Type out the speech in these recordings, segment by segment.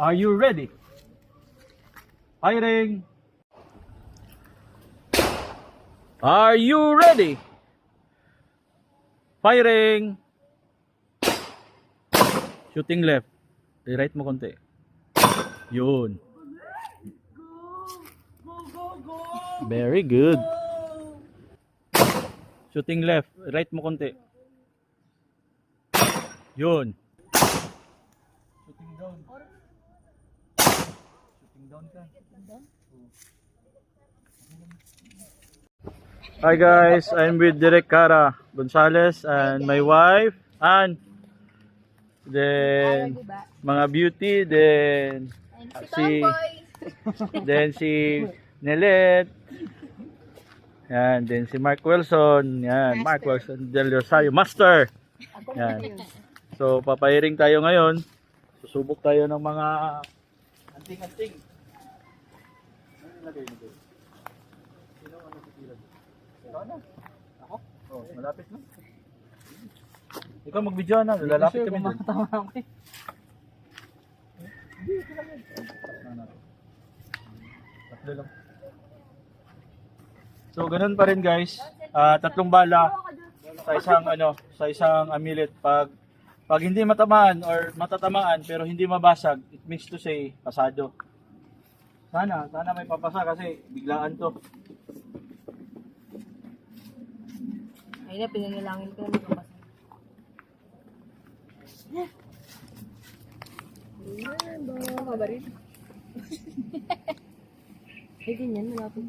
Are you ready? Firing! Are you ready? Firing! Shooting left. I-right mo konti. Yun. Very good. Shooting left. Right mo konti. Yun. Shooting down. Shooting down ka. Hi guys, I'm with Direk Cara Gonzalez and my wife and then mga beauty, then si Nelet, yan, then si Mark Wilson, yan, Mark Wilson Del Rosario, Master. Yan. So papairing tayo ngayon. Susubok tayo ng mga anting-anting. Ano nilagay mo doon? Sino ang natitira? Ikaw na. Ako? Oh, malapit na. Ikaw mag-video na, lalapit kami doon. Tatlo lang. So ganun pa rin guys. Tatlong bala sa isang amulet. Pag hindi matamaan or matatamaan pero hindi mabasag, it means to say pasado. Sana may papasa kasi biglaan to. Ay na, pinanalangin ko na magpapasa. Ayan, baka kabarin. Ay, ganyan, malapit.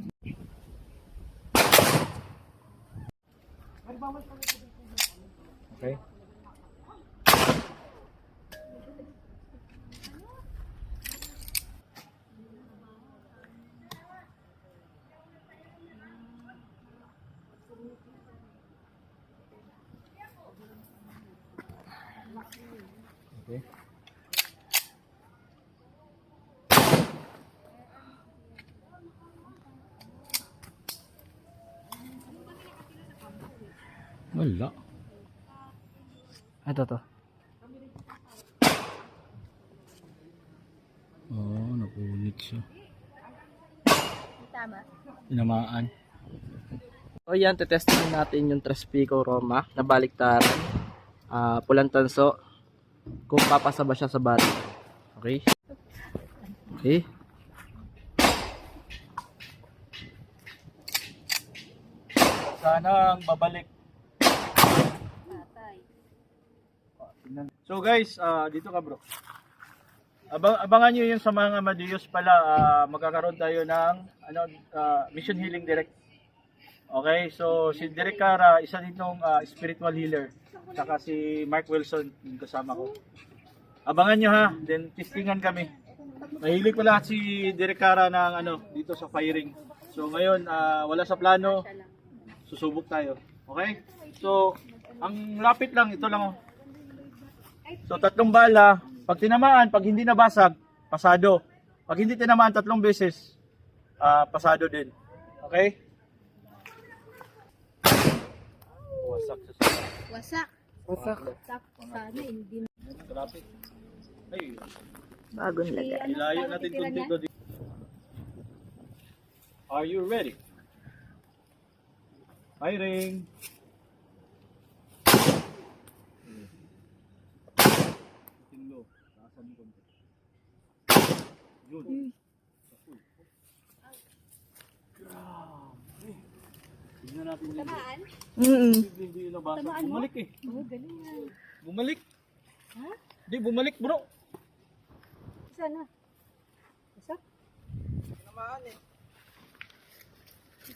Okay. Okay. Wala. Ito to. Oh, napunit siya. Tama. Tinamaan. O yan, tetestin natin yung Trespico Roma na baliktaran. Pulang tanso. Kung papasa ba siya sa bali. Okay? Okay. Sana ang babalik. So guys, dito ka bro. Abangan nyo yung sa mga Amadeus pala, magkakaroon tayo ng Mission Healing Direct. Okay, so si Direk Cara, isa ditong spiritual healer. Saka si Mark Wilson, yung kasama ko. Abangan nyo ha, then testingan kami. Mahilig pala si Direk Cara ng dito sa firing. So ngayon, wala sa plano, susubok tayo. Okay? So, ang lapit lang, ito lang. So, 3 bala. Pag tinamaan, pag hindi nabasag, pasado. Pag hindi tinamaan 3 beses, pasado din. Okay? Wasak sa sila. Wasak. Wasak. Wasak. Sana hindi. Lapit. Ay, Bagong lagay. ilayo natin itong dito. Are you ready? Firing. Tinglo. Taasan mo konti. Yun. Grabe. Tingnan natin dito. Tamaan? Hindi yun nabasa. Tamaan mo? Bumalik eh. Oh, galing yan. Bumalik. Ha? Hindi, bumalik bro. Sana. Wasak?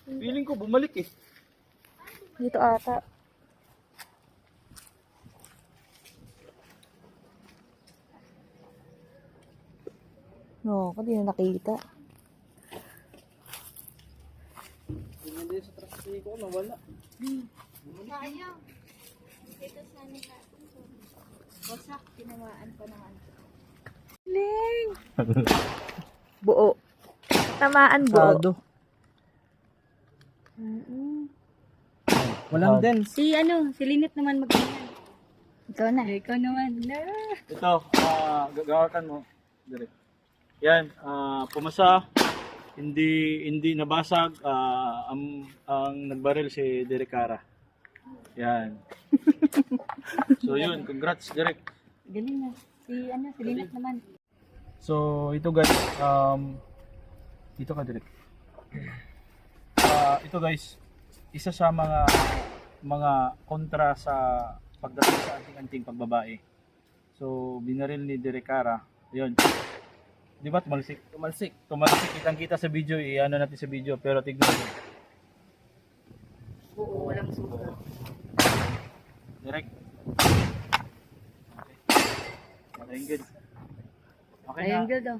Feeling ko bumalik eh. Dito ata. No, ako di na nakita. Hindi sa Trespico, nawala. Sayang. Ito sana natin. Wasak, tinamaan pa naman. Ling! Buo. Tamaan buo. Walang din. Si Linit naman magganyan. Ikaw na. Ikaw naman. Na. Ito, gagawakan mo. Direct. Yan, pumasa, hindi nabasag, ang nagbaril si Derek Cara. Yan. So yun, congrats Derek. Galing na. Si Lynette naman. So ito guys, dito ka Derek. Ito guys, isa sa mga kontra sa pagdating sa anting-anting pagbabae. So binaril ni Derek Cara. Yun. Di ba tumalsik? Tumalsik. Kitang-kita sa video, i-ano natin sa video, pero tignan mo. Oo, walang suka. Direct. Okay. Okay, good. Okay na. Triangle daw.